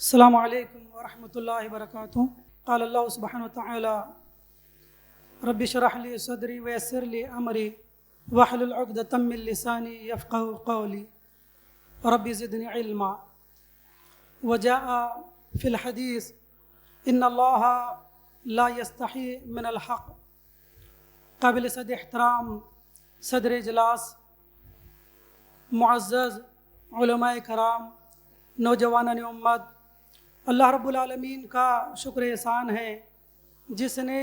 السلام علیکم ورحمۃ اللہ وبرکاتہ۔ قال اللہ سبحانہ وتعالی رب اشرح لی صدری ویسر لی امری واحلل عقدۃ من لسانی یفقہوا قولی رب زدنی علما۔ وجاء فی الحدیث ان اللہ لا یستحی من الحق۔ قابل صد احترام صدر اجلاس، معزز علماء کرام، نوجوانان امت، اللہ رب العالمین کا شکر احسان ہے جس نے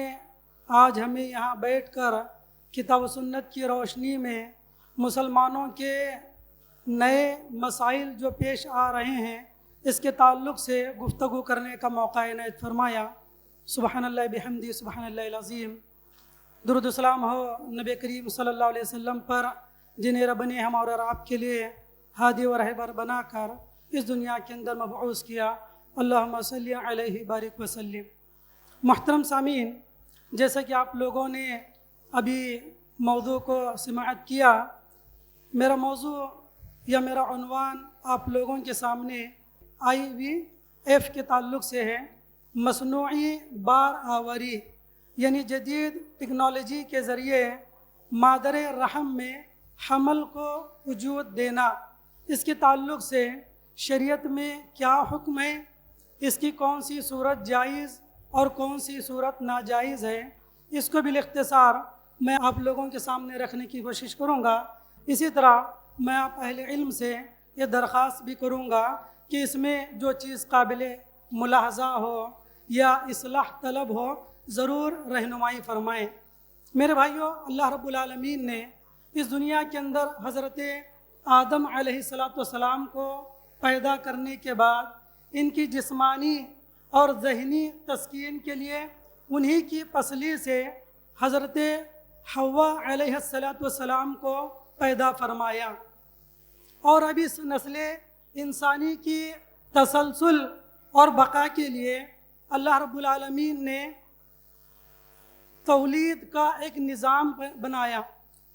آج ہمیں یہاں بیٹھ کر کتاب و سنت کی روشنی میں مسلمانوں کے نئے مسائل جو پیش آ رہے ہیں اس کے تعلق سے گفتگو کرنے کا موقع عنایت فرمایا۔ سبحان اللہ بحمدی سبحان اللہ العظیم۔ درود و سلام ہو نبی کریم صلی اللہ علیہ وسلم پر، جنہیں رب نے ہمارے اور آپ کے لیے ہادی و رہبر بنا کر اس دنیا کے اندر مبعوث کیا۔ اللہم صلی علیہ بارک وسلم۔ محترم سامعین، جیسا کہ آپ لوگوں نے ابھی موضوع کو سماعت کیا، میرا موضوع یا میرا عنوان آپ لوگوں کے سامنے IVF کے تعلق سے ہے، مصنوعی بار آوری، یعنی جدید ٹیکنالوجی کے ذریعے مادر رحم میں حمل کو وجود دینا۔ اس کے تعلق سے شریعت میں کیا حکم ہے، اس کی کون سی صورت جائز اور کون سی صورت ناجائز ہے، اس کو بالاختصار میں آپ لوگوں کے سامنے رکھنے کی کوشش کروں گا۔ اسی طرح میں آپ اہل علم سے یہ درخواست بھی کروں گا کہ اس میں جو چیز قابل ملاحظہ ہو یا اصلاح طلب ہو ضرور رہنمائی فرمائیں۔ میرے بھائیوں، اللہ رب العالمین نے اس دنیا کے اندر حضرت آدم علیہ السلام کو پیدا کرنے کے بعد ان کی جسمانی اور ذہنی تسکین کے لیے انہی کی پسلی سے حضرت حوا علیہ السلام کو پیدا فرمایا، اور اب اس نسل انسانی کی تسلسل اور بقا کے لیے اللہ رب العالمین نے تولید کا ایک نظام بنایا۔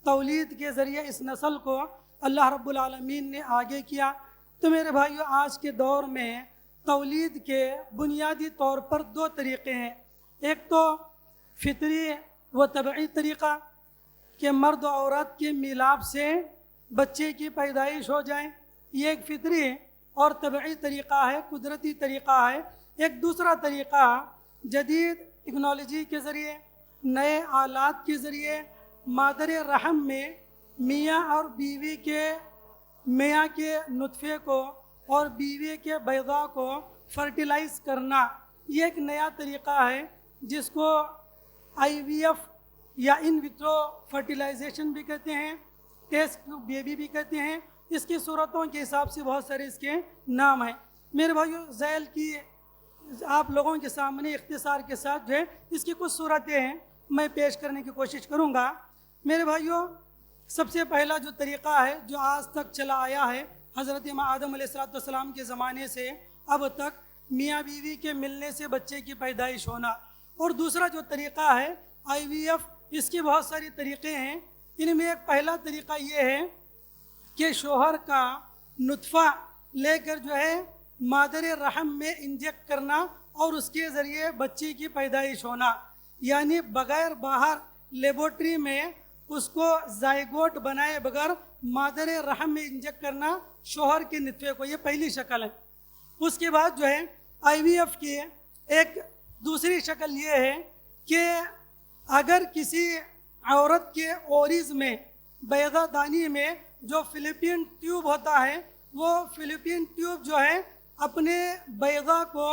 تولید کے ذریعے اس نسل کو اللہ رب العالمین نے آگے کیا۔ تو میرے بھائیوں، آج کے دور میں تولید کے بنیادی طور پر دو طریقے ہیں۔ ایک تو فطری و طبعی طریقہ کہ مرد و عورت کے میلاب سے بچے کی پیدائش ہو جائے، یہ ایک فطری اور طبعی طریقہ ہے، قدرتی طریقہ ہے۔ ایک دوسرا طریقہ جدید ٹیکنالوجی کے ذریعے، نئے آلات کے ذریعے مادر رحم میں میاں اور بیوی کے میاں کے نطفے کو اور بیوی کے بیضا کو فرٹیلائز کرنا، یہ ایک نیا طریقہ ہے جس کو IVF یا ان وٹرو فرٹیلائزیشن بھی کہتے ہیں، ٹیسٹ بیبی بھی کہتے ہیں۔ اس کی صورتوں کے حساب سے بہت سارے اس کے نام ہیں۔ میرے بھائیوں، ذیل کی آپ لوگوں کے سامنے اختصار کے ساتھ جو ہے اس کی کچھ صورتیں ہیں، میں پیش کرنے کی کوشش کروں گا۔ میرے بھائیوں، سب سے پہلا جو طریقہ ہے جو آج تک چلا آیا ہے حضرت آدم علیہ السلام کے زمانے سے اب تک، میاں بیوی کے ملنے سے بچے کی پیدائش ہونا۔ اور دوسرا جو طریقہ ہے IVF، اس کی بہت ساری طریقے ہیں۔ ان میں ایک پہلا طریقہ یہ ہے کہ شوہر کا نطفہ لے کر جو ہے مادر رحم میں انجیکٹ کرنا اور اس کے ذریعے بچے کی پیدائش ہونا، یعنی بغیر باہر لیبورٹری میں اس کو زائگوٹ بنائے بغیر مادر رحم میں انجیکٹ کرنا شوہر کے نطفے کو، یہ پہلی شکل ہے۔ اس کے بعد جو ہے IVF کی ایک دوسری شکل یہ ہے کہ اگر کسی عورت کے اوریز میں، بیضہ دانی میں جو فلیپین ٹیوب ہوتا ہے، وہ فلیپین ٹیوب جو ہے اپنے بیضہ کو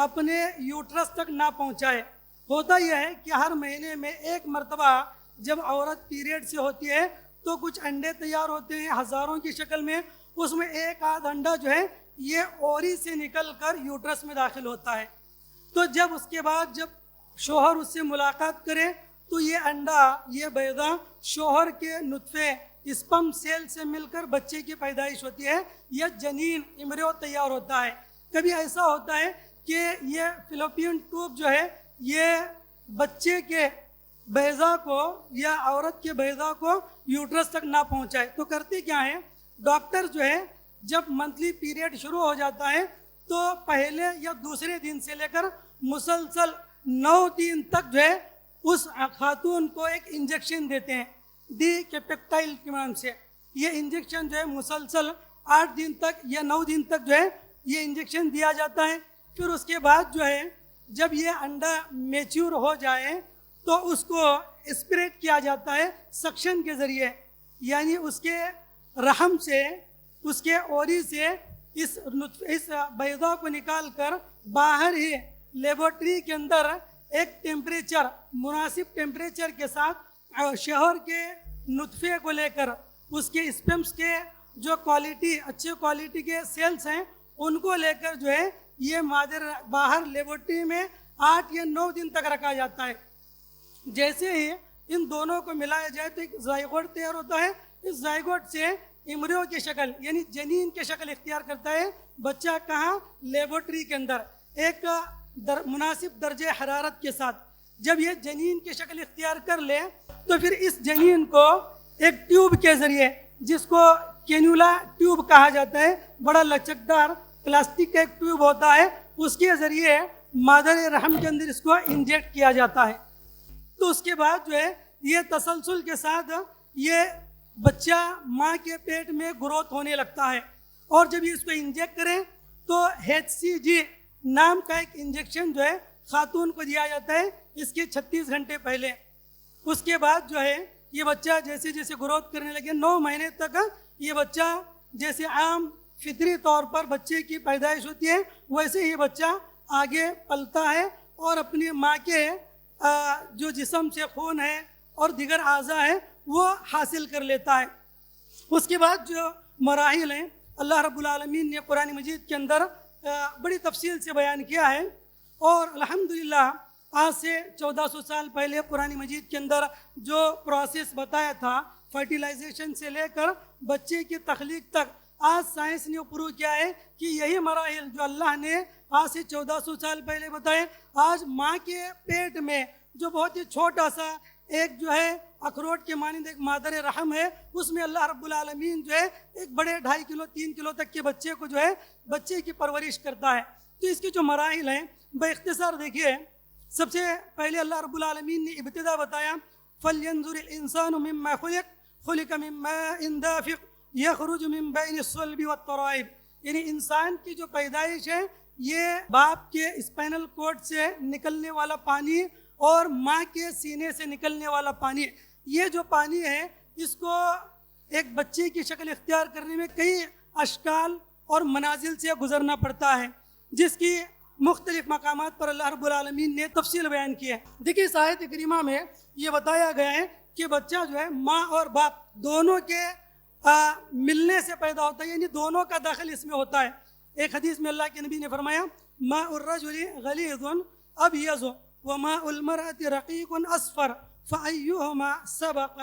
اپنے یوٹرس تک نہ پہنچائے۔ ہوتا یہ ہے کہ ہر مہینے میں ایک مرتبہ جب عورت پیریڈ سے ہوتی ہے تو کچھ انڈے تیار ہوتے ہیں ہزاروں کی شکل میں، اس میں ایک آدھ انڈا جو ہے یہ اوری سے نکل کر یوٹرس میں داخل ہوتا ہے۔ تو جب اس کے بعد جب شوہر اس سے ملاقات کرے تو یہ انڈا، یہ بیضہ شوہر کے نطفے اسپم سیل سے مل کر بچے کی پیدائش ہوتی ہے، یہ جنین ایمبریو تیار ہوتا ہے۔ کبھی ایسا ہوتا ہے کہ یہ فلیپین ٹیوب جو ہے یہ بچے کے بیضہ کو یا عورت کے بیضہ کو یوٹرس تک نہ پہنچائے، تو کرتے کیا ہیں ڈاکٹر جو ہے جب منتھلی پیریڈ شروع ہو جاتا ہے تو پہلے یا دوسرے دن سے لے کر مسلسل 9 دن تک جو ہے اس خاتون کو ایک انجیکشن دیتے ہیں ڈی کیپیپٹائل کے نام سے. یہ انجیکشن جو ہے مسلسل 8 دن تک یا 9 دن تک جو ہے یہ انجیکشن دیا جاتا ہے. پھر اس کے بعد جو ہے جب یہ انڈا میچور ہو جائے تو اس کو اسپریٹ کیا جاتا ہے سکشن کے ذریعے, یعنی اس کے رحم سے, اس کے اوری سے اس بیضہ کو نکال کر باہر ہی لیبورٹری کے اندر ایک ٹیمپریچر, مناسب ٹیمپریچر کے ساتھ شوہر کے نطفے کو لے کر اس کے اسپرمس کے جو کوالٹی, اچھے کوالٹی کے سیلز ہیں ان کو لے کر جو ہے یہ مادر باہر لیبورٹری میں 8 یا 9 دن تک رکھا جاتا ہے. جیسے ہی ان دونوں کو ملایا جائے تو ایک زائگوٹ تیار ہوتا ہے. اس زائگوٹ سے ایمبریو کی شکل یعنی جنین کی شکل اختیار کرتا ہے. بچہ کہاں؟ لیبورٹری کے اندر ایک مناسب درجہ حرارت کے ساتھ. جب یہ جنین کی شکل اختیار کر لے تو پھر اس جنین کو ایک ٹیوب کے ذریعے, جس کو کینولا ٹیوب کہا جاتا ہے, بڑا لچکدار پلاسٹک کا ایک ٹیوب ہوتا ہے, اس کے ذریعے مادر رحم کے اندر اس کو انجیکٹ کیا جاتا ہے. تو اس کے بعد جو ہے یہ تسلسل کے ساتھ یہ بچہ ماں کے پیٹ میں گروتھ ہونے لگتا ہے. اور جب یہ اس کو انجیکٹ کریں تو HCG نام کا ایک انجیکشن جو ہے خاتون کو دیا جاتا ہے اس کے 36 گھنٹے پہلے. اس کے بعد جو ہے یہ بچہ جیسے جیسے گروتھ کرنے لگے 9 مہینے تک یہ بچہ جیسے عام فطری طور پر بچے کی پیدائش ہوتی ہے ویسے ہی بچہ آگے پلتا ہے اور اپنی ماں کے جو جسم سے خون ہے اور دیگر اعضاء ہے وہ حاصل کر لیتا ہے. اس کے بعد جو مراحل ہیں اللہ رب العالمین نے قرآن مجید کے اندر بڑی تفصیل سے بیان کیا ہے. اور الحمدللہ آج سے 1400 سال پہلے قرآن مجید کے اندر جو پروسیس بتایا تھا فرٹیلائزیشن سے لے کر بچے کی تخلیق تک, آج سائنس نے پروو کیا ہے کہ یہی مراحل جو اللہ نے آج سے 1400 سال پہلے بتائے, آج ماں کے پیٹ میں جو بہت ہی چھوٹا سا ایک جو ہے اخروٹ کے مانند ایک مادر رحم ہے, اس میں اللہ رب العالمین جو ہے ایک بڑے 2.5 کلو 3 کلو تک کے بچے کو جو ہے بچے کی پرورش کرتا ہے. تو اس کی جو مراحل ہیں باختصار دیکھیے. سب سے پہلے اللہ رب العالمین نے ابتدا بتایا فَلْيَنْظُرِ الْإِنسَانُ مِمَّا خُلِقَ مِن مَاءٍ دَافِقٍ يَخْرُجُ مِن بَيْنِ الصَّلْبِ وَالتَّرَائِبِ, یعنی انسان کی جو پیدائش ہے یہ باپ کے اسپائنل کورڈ سے نکلنے والا پانی اور ماں کے سینے سے نکلنے والا پانی, یہ جو پانی ہے اس کو ایک بچے کی شکل اختیار کرنے میں کئی اشکال اور منازل سے گزرنا پڑتا ہے, جس کی مختلف مقامات پر اللہ رب العالمین نے تفصیل بیان کی ہے. دیکھیے اس آیت کریمہ میں یہ بتایا گیا ہے کہ بچہ جو ہے ماں اور باپ دونوں کے ملنے سے پیدا ہوتا ہے, یعنی دونوں کا داخل اس میں ہوتا ہے. ایک حدیث میں اللہ کے نبی نے فرمایا ماء الرجل غلیظ ابیض وماء المرأة رقیق اصفر فأیہما سبق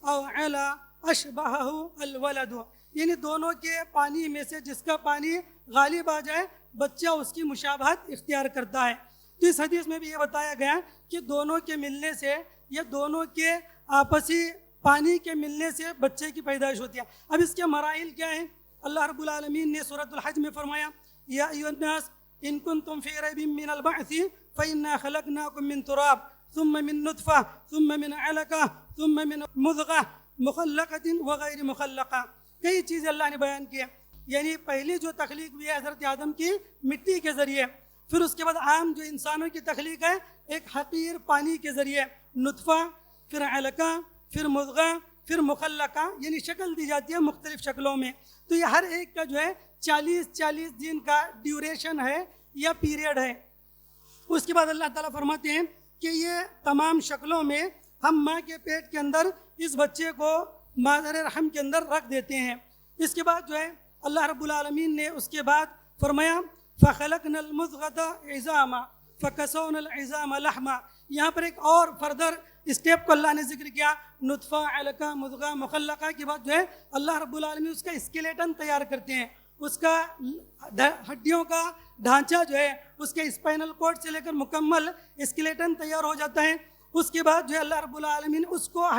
او علا اشبہہ الولد, یعنی دونوں کے پانی میں سے جس کا پانی غالب آ جائے بچہ اس کی مشابہت اختیار کرتا ہے. تو اس حدیث میں بھی یہ بتایا گیا کہ دونوں کے ملنے سے یا دونوں کے آپسی پانی کے ملنے سے بچے کی پیدائش ہوتی ہے. اب اس کے مراحل کیا ہیں؟ اللہ رب العالمین نے سورۃ الحج میں فرمایا یا ایھا الناس ان کنتم فی ریب من البعث فإنا خلقناکم من تراب ثم من نطفہ ثم من علقہ ثم من مضغہ مخلقۃ وغیر مخلقہ. کئی چیزیں اللہ نے بیان کی, یعنی پہلی جو تخلیق ہوئی ہے حضرت آدم کی مٹی کے ذریعے, پھر اس کے بعد عام جو انسانوں کی تخلیق ہے ایک حقیر پانی کے ذریعے, نطفہ, پھر علقہ, پھر مضغہ, پھر مخلقہ, یعنی شکل دی جاتی ہے مختلف شکلوں میں. تو یہ ہر ایک کا جو ہے 40 دن کا ڈیوریشن ہے یا پیریڈ ہے. اس کے بعد اللہ تعالیٰ فرماتے ہیں کہ یہ تمام شکلوں میں ہم ماں کے پیٹ کے اندر اس بچے کو مادر رحم کے اندر رکھ دیتے ہیں. اس کے بعد جو ہے اللہ رب العالمین نے اس کے بعد فرمایا فَخَلَقْنَا الْمُضْغَةَ عِظَامًا فَكَسَوْنَا الْعِظَامَ لَحْمًا. یہاں پر ایک اور فردر اسٹیپ کو اللہ نے ذکر کیا. نطفہ, علقہ, مضغہ, مخلقہ کے بعد جو ہے اللہ رب العالمین اس کا اسکیلیٹن تیار کرتے ہیں, اس کا ہڈیوں کا ڈھانچہ جو ہے اس کے اسپائنل کورڈ سے لے کر مکمل اسکیلیٹن تیار ہو جاتا ہے. اس کے بعد جو ہے اللہ رب العالمین اس کو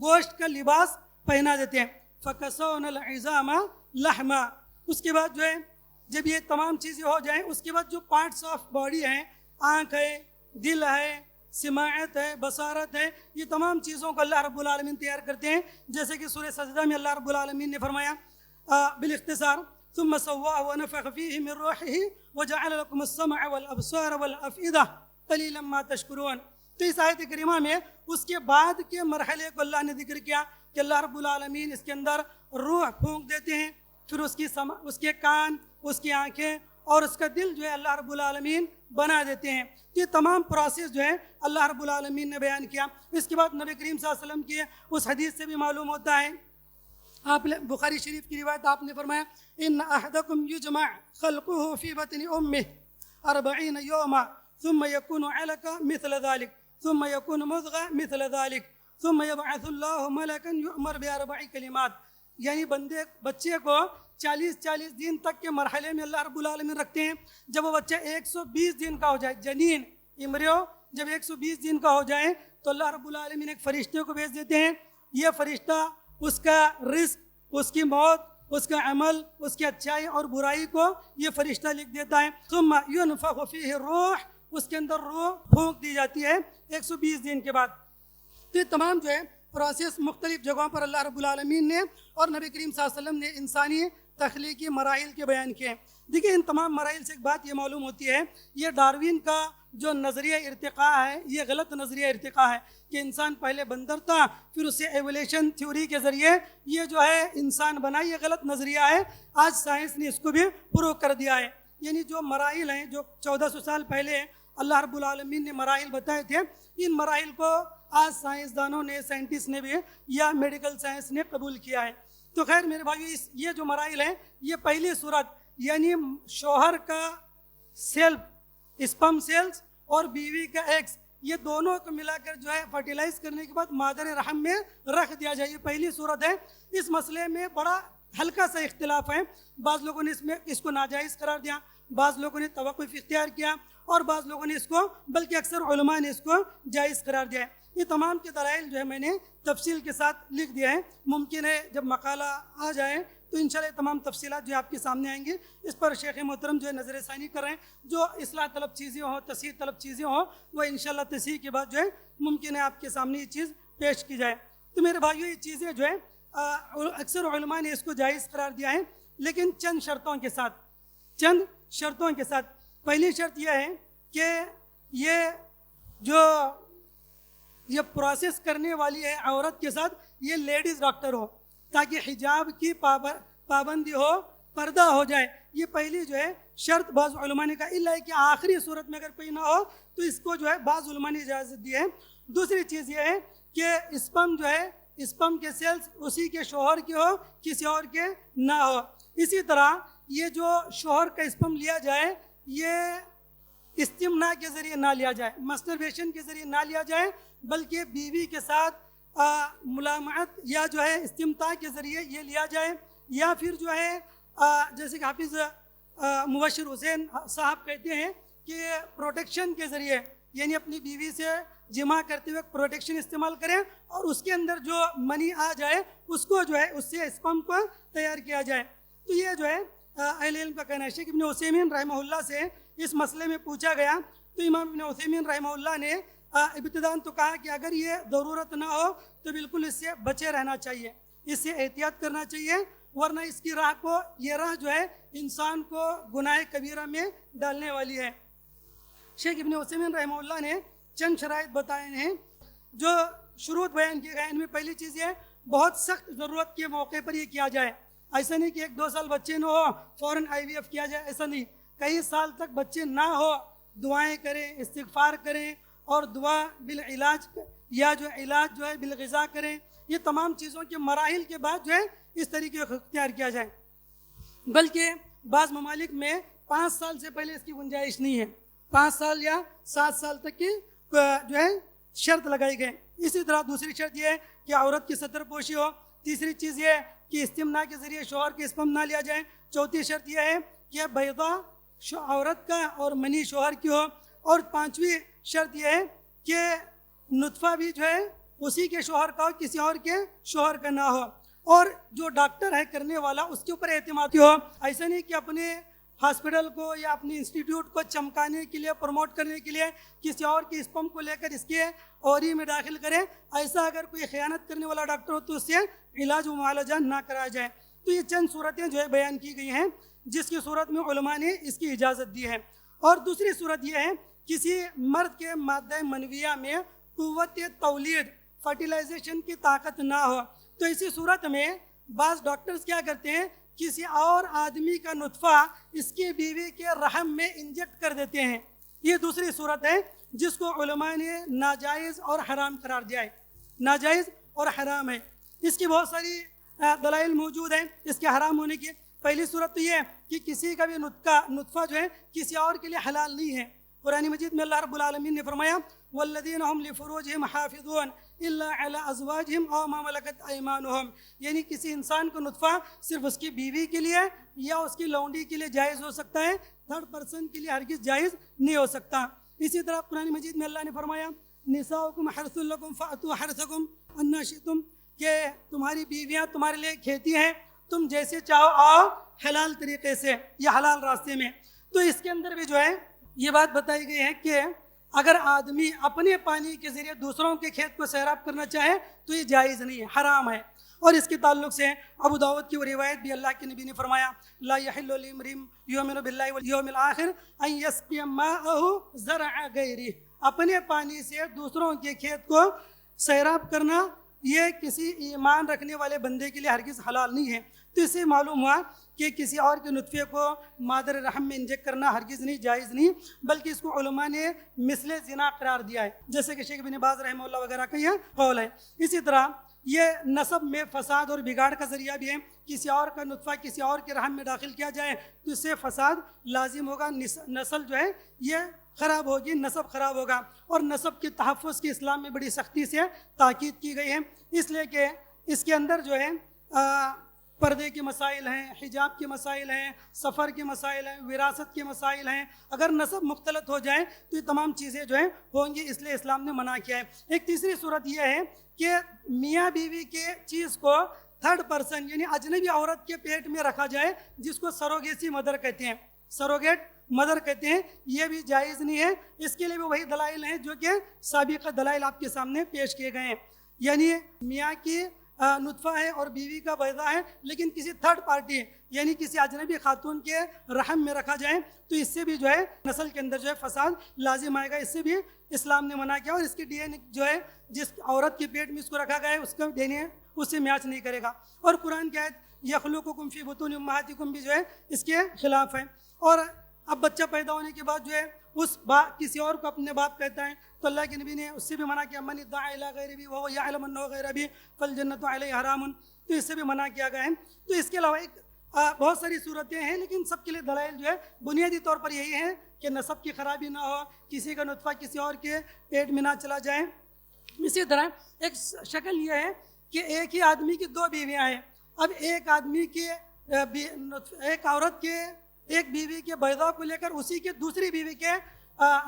گوشت کا لباس پہنا دیتے ہیں. فَكَسَوْنَا الْعِظَامَ لَحْمًا. اس کے بعد جو ہے جب یہ تمام چیزیں ہو جائیں اس کے بعد جو پارٹس آف باڈی ہیں، آنکھ ہے، دل ہے، سماعت ہے، بصارت ہے، یہ تمام چیزوں کو اللہ رب العالمین تیار کرتے ہیں، جیسے کہ سورہ سجدہ میں اللہ رب العالمین نے فرمایا بالاختصار ثم سواه ونفخ فيه من روحه وجعل لكم السمع والابصار والافئدہ قلیلا ما تشکرون۔ تو اس آیت کریمہ میں اس کے بعد کے مرحلے کو اللہ نے ذکر کیا کہ اللہ رب العالمین اس کے اندر روح پھونک دیتے ہیں، پھر اس کے کان، اس کی آنکھیں اور اس کا دل جو ہے اللہ رب العالمین بنا دیتے ہیں۔ یہ تمام پروسیس جو ہے اللہ رب العالمین نے بیان کیا۔ اس کے بعد نبی کریم صلی اللہ علیہ وسلم کی اس حدیث سے بھی معلوم ہوتا ہے، آپ بخاری شریف کی روایت آپ نے فرمایا ان احدکم یجمع خلقه فی بطن امہ 40 یوما ثم یکون علقہ مثل ذلك ثم یکون مضغہ مثل ذلك ثم یبعث اللہ ملکا یؤمر باربع کلمات، یعنی بچے کو 40 دن تک کے مرحلے میں اللہ رب العالمین رکھتے ہیں۔ جب وہ بچہ 120 دن کا ہو جائے، جنین امریو جب 120 دن کا ہو جائے تو اللہ رب العالمین ایک فرشتے کو بھیج دیتے ہیں، یہ فرشتہ اس کا رزق، اس کی موت، اس کا عمل، اس کی اچھائی اور برائی کو یہ فرشتہ لکھ دیتا ہے۔ ثم ينفخ فيه الروح، اس کے اندر روح پھونک دی جاتی ہے 120 دن کے بعد۔ تو یہ تمام جو ہے پروسیس مختلف جگہوں پر اللہ رب العالمین نے اور نبی کریم صلی اللہ علیہ وسلم نے انسانی تخلیقی مراحل کے بیان کیے ہیں۔ دیکھیں ان تمام مراحل سے ایک بات یہ معلوم ہوتی ہے، یہ ڈاروین کا جو نظریہ ارتقاء ہے یہ غلط نظریہ ارتقاء ہے کہ انسان پہلے بندر تھا پھر اسے ایولیشن تھیوری کے ذریعے یہ جو ہے انسان بنا، یہ غلط نظریہ ہے۔ آج سائنس نے اس کو بھی پروو کر دیا ہے، یعنی جو مراحل ہیں جو 1400 سال پہلے اللہ رب العالمین نے مراحل بتائے تھے، ان مراحل کو آج سائنسدانوں نے، سائنٹسٹ نے بھی یا میڈیکل سائنس نے قبول کیا ہے۔ تو خیر میرے بھائیو، یہ جو مراحل ہیں یہ پہلی صورت یعنی شوہر کا سیلف اسپم سیلز اور بیوی کا ایگز، یہ دونوں کو ملا کر جو ہے فرٹیلائز کرنے کے بعد مادر رحم میں رکھ دیا جائے، یہ پہلی صورت ہے۔ اس مسئلے میں بڑا ہلکا سا اختلاف ہے، بعض لوگوں نے اس کو ناجائز قرار دیا، بعض لوگوں نے توقف اختیار کیا اور بعض لوگوں نے اس کو، بلکہ اکثر علماء نے اس کو جائز قرار دیا ہے۔ یہ تمام کے دلائل جو ہے میں نے تفصیل کے ساتھ لکھ دیا ہے، ممکن ہے جب مقالہ آ جائے تو انشاءاللہ تمام تفصیلات جو آپ کے سامنے آئیں گی۔ اس پر شیخ محترم جو ہے نظر ثانی کر رہے ہیں، جو اصلاح طلب چیزیں ہوں، تصحیح طلب چیزیں ہوں، وہ انشاءاللہ تصحیح کے بعد جو ہے ممکن ہے آپ کے سامنے یہ چیز پیش کی جائے۔ تو میرے بھائیو، یہ چیزیں جو ہے اکثر علماء نے اس کو جائز قرار دیا ہے، لیکن چند شرطوں کے ساتھ۔ پہلی شرط یہ ہے کہ یہ پروسیس کرنے والی ہے عورت کے ساتھ یہ لیڈیز ڈاکٹر ہو، تاکہ حجاب کی پابندی ہو، پردہ ہو جائے۔ یہ پہلی جو ہے شرط بعض علماء نے کہا، الا کہ آخری صورت میں اگر کوئی نہ ہو تو اس کو جو ہے بعض علماء نے اجازت دی ہے۔ دوسری چیز یہ ہے کہ اسپم جو ہے، اسپم کے سیلز اسی کے شوہر کے ہو، کسی اور کے نہ ہو۔ اسی طرح یہ جو شوہر کا اسپم لیا جائے یہ استمنا کے ذریعے نہ لیا جائے، مسٹربیشن کے ذریعے نہ لیا جائے، بلکہ بیوی کے ساتھ ملامت یا جو ہے استمتاع کے ذریعے یہ لیا جائے، یا پھر جو ہے جیسے کہ حافظ مبشر حسین صاحب کہتے ہیں کہ پروٹیکشن کے ذریعے، یعنی اپنی بیوی سے جمع کرتے ہوئے پروٹیکشن استعمال کریں اور اس کے اندر جو منی آ جائے اس کو جو ہے اس سے اسپم کو تیار کیا جائے۔ تو یہ جو ہے اہل علم کا کہنا ہے۔ شیخ ابن عثیمین رحمہ اللہ سے اس مسئلے میں پوچھا گیا تو امام ابن عثیمین رحمہ اللہ نے ابتداً تو کہا کہ اگر یہ ضرورت نہ ہو تو بالکل اس سے بچے رہنا چاہیے، اس سے احتیاط کرنا چاہیے، ورنہ اس کی یہ راہ جو ہے انسان کو گناہ کبیرہ میں ڈالنے والی ہے۔ شیخ ابن عثیمین رحمہ اللہ نے چند شرائط بتائے ہیں جو شروط بیان کیے گئے۔ ان میں پہلی چیز یہ بہت سخت ضرورت کے موقع پر یہ کیا جائے، ایسا نہیں کہ 1-2 سال بچے نہ ہو فوراً IVF کیا جائے، ایسا نہیں، کئی سال تک بچے نہ ہو، دعائیں کریں، استغفار کریں اور دعا بالعلاج یا جو علاج جو ہے بالغذا کریں۔ یہ تمام چیزوں کے مراحل کے بعد جو ہے اس طریقے کو اختیار کیا جائے، بلکہ بعض ممالک میں 5 سال سے پہلے اس کی گنجائش نہیں ہے، 5 سال یا 7 سال تک کی جو ہے شرط لگائی گئی۔ اسی طرح دوسری شرط یہ ہے کہ عورت کی ستر پوشی ہو، تیسری چیز یہ ہے کہ استمنا کے ذریعے شوہر کے اسپم نہ لیا جائے، چوتھی شرط یہ ہے کہ بیضہ عورت کا اور منی شوہر کی ہو، اور 5ویں شرط یہ ہے کہ نطفہ بھی جو ہے اسی کے شوہر کا ہو، کسی اور کے شوہر کا نہ ہو، اور جو ڈاکٹر ہے کرنے والا اس کے اوپر اعتماد ہو، ایسا نہیں کہ اپنے ہاسپٹل کو یا اپنے انسٹیٹیوٹ کو چمکانے کے لیے، پروموٹ کرنے کے لیے کسی اور کی اسپم کو لے کر اس کے اوری میں داخل کریں، ایسا اگر کوئی خیانت کرنے والا ڈاکٹر ہو تو اس سے علاج و معالجہ نہ کرایا جائے۔ تو یہ چند صورتیں جو ہے بیان کی گئی ہیں جس کی صورت میں علماء نے اس کی اجازت دی ہے۔ اور دوسری صورت یہ ہے کسی مرد کے مادہ منویہ میں قوت تولید، فرٹیلائزیشن کی طاقت نہ ہو، تو اسی صورت میں بعض ڈاکٹرز کیا کرتے ہیں، کسی اور آدمی کا نطفہ اس کی بیوی کے رحم میں انجیکٹ کر دیتے ہیں۔ یہ دوسری صورت ہے جس کو علماء نے ناجائز اور حرام قرار دیا ہے، ناجائز اور حرام ہے۔ اس کی بہت ساری دلائل موجود ہیں اس کے حرام ہونے کی۔ پہلی صورت تو یہ ہے کہ کسی کا بھی نطفہ جو ہے کسی اور کے لیے حلال نہیں ہے۔ قرآن مجید میں اللہ رب العالمین نے فرمایا والذین هم لفروجهم حافظون الا علی ازواجهم او ما ملکت ایمانهم، یعنی کسی انسان کو نطفہ صرف اس کی بیوی کے لیے یا اس کی لونڈی کے لیے جائز ہو سکتا ہے، تھرڈ پرسن کے لیے ہرگز جائز نہیں ہو سکتا۔ اسی طرح قرآن مجید میں اللہ نے فرمایا نساؤکم حرث لکم فأتوا حرثکم انا شئتم، کہ تمہاری بیویاں تمہارے لیے کھیتی ہیں، تم جیسے چاہو آؤ حلال طریقے سے یا حلال راستے میں۔ تو اس کے اندر بھی جو ہے یہ بات بتائی گئی ہے کہ اگر آدمی اپنے پانی کے ذریعے دوسروں کے کھیت کو سیراب کرنا چاہے تو یہ جائز نہیں ہے، حرام ہے۔ اور اس کے تعلق سے ابو داؤد کی وہ روایت بھی اللہ کے نبی نے فرمایا لا یحل لامرئ یؤمن باللہ والیوم الآخر ان یسقی ماءہ زرع غیرہ، اپنے پانی سے دوسروں کے کھیت کو سیراب کرنا یہ کسی ایمان رکھنے والے بندے کے لیے ہرگز حلال نہیں ہے۔ تو اس سے معلوم ہوا کہ کسی اور کے نطفے کو مادر رحم میں انجیکٹ کرنا ہرگز نہیں، جائز نہیں، بلکہ اس کو علماء نے مثل زنا قرار دیا ہے، جیسے کہ شیخ بن باز رحمہ اللہ وغیرہ کا یہ قول ہے۔ اسی طرح یہ نسب میں فساد اور بگاڑ کا ذریعہ بھی ہے، کسی اور کا نطفہ کسی اور کے رحم میں داخل کیا جائے تو اس سے فساد لازم ہوگا، نسل جو ہے یہ خراب ہوگی، نسب خراب ہوگا۔ اور نسب کے تحفظ کی اسلام میں بڑی سختی سے تاکید کی گئی ہے، اس لیے کہ اس کے اندر جو ہے پردے کے مسائل ہیں، حجاب کے مسائل ہیں، سفر کے مسائل ہیں، وراثت کے مسائل ہیں۔ اگر نسب مختلط ہو جائے تو یہ تمام چیزیں جو ہیں ہوں گی، اس لیے اسلام نے منع کیا ہے۔ ایک تیسری صورت یہ ہے کہ میاں بیوی کے چیز کو تھرڈ پرسن یعنی اجنبی عورت کے پیٹ میں رکھا جائے، جس کو سروگیسی مدر کہتے ہیں، سروگیٹ مدر کہتے ہیں، یہ بھی جائز نہیں ہے۔ اس کے لیے بھی وہی دلائل ہیں جو کہ سابقہ دلائل آپ کے سامنے پیش کیے گئے ہیں، یعنی میاں کی نطفہ ہے اور بیوی کا بیضہ ہے لیکن کسی تھرڈ پارٹی یعنی کسی اجنبی خاتون کے رحم میں رکھا جائے تو اس سے بھی جو ہے نسل کے اندر جو ہے فساد لازم آئے گا، اس سے بھی اسلام نے منع کیا۔ اور اس کی ڈی این اے جو ہے جس عورت کے پیٹ میں اس کو رکھا گیا ہے اس کا ڈی این اے اس سے میچ نہیں کرے گا۔ اور قرآن کی آیت یخلقکم فی بطون امہاتکم بھی جو ہے اس کے خلاف ہے۔ اور اب بچہ پیدا ہونے کے بعد جو ہے اس کسی اور کو اپنے باپ کہتا ہے تو اللہ کے نبی نے اس سے بھی منع کیا من ادعى الی غیر ابی وهو یعلم انه غیر ابی فالجنۃ علیہ حرام، تو اس سے بھی منع کیا گیا ہے۔ تو اس کے علاوہ بہت ساری صورتیں ہیں لیکن سب کے لیے دلائل جو ہے بنیادی طور پر یہی ہے کہ نسب کی خرابی نہ ہو، کسی کا نطفہ کسی اور کے پیٹ میں نہ چلا جائے۔ اسی طرح ایک شکل یہ ہے کہ ایک ہی آدمی کی دو بیویاں ہیں، اب ایک آدمی کے ایک عورت کے ایک بیوی کے بیضہ کو لے کر اسی کے دوسری بیوی کے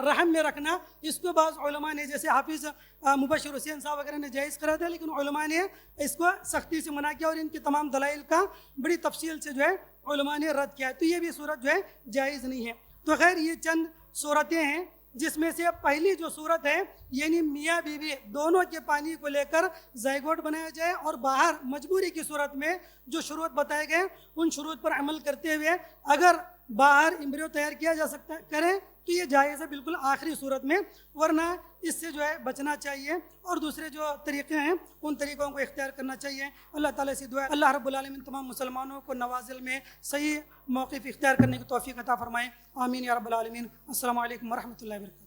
رحم میں رکھنا، اس کو بعض علماء نے جیسے حافظ مبشر حسین صاحب وغیرہ نے جائز کرا دیا، لیکن علماء نے اس کو سختی سے منع کیا اور ان کی تمام دلائل کا بڑی تفصیل سے جو ہے علماء نے رد کیا ہے، تو یہ بھی صورت جو ہے جائز نہیں ہے۔ تو خیر یہ چند صورتیں ہیں جس میں سے پہلی جو صورت ہے یعنی میاں بیوی دونوں کے پانی کو لے کر زائگوٹ بنایا جائے اور باہر مجبوری کی صورت میں جو شروط بتائے گئے ان شروط پر عمل کرتے ہوئے اگر باہر امبریو تیار کیا جا سکتا کریں تو یہ جائز ہے بالکل آخری صورت میں، ورنہ اس سے جو ہے بچنا چاہیے اور دوسرے جو طریقے ہیں ان طریقوں کو اختیار کرنا چاہیے۔ اللہ تعالیٰ سے دعا ہے اللہ رب العالمین تمام مسلمانوں کو نوازل میں صحیح موقف اختیار کرنے کی توفیق عطا فرمائے، آمین یا رب العالمین۔ السلام علیکم ورحمۃ اللہ وبرکاتہ۔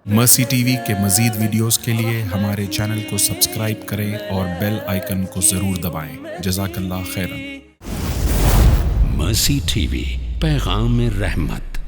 مرسی ٹی وی کے مزید ویڈیوز کے لیے ہمارے چینل کو سبسکرائب کریں اور بیل آئیکن کو ضرور دبائیں۔ جزاک اللہ خیرا۔ مرسی ٹی وی، پیغام رحمت۔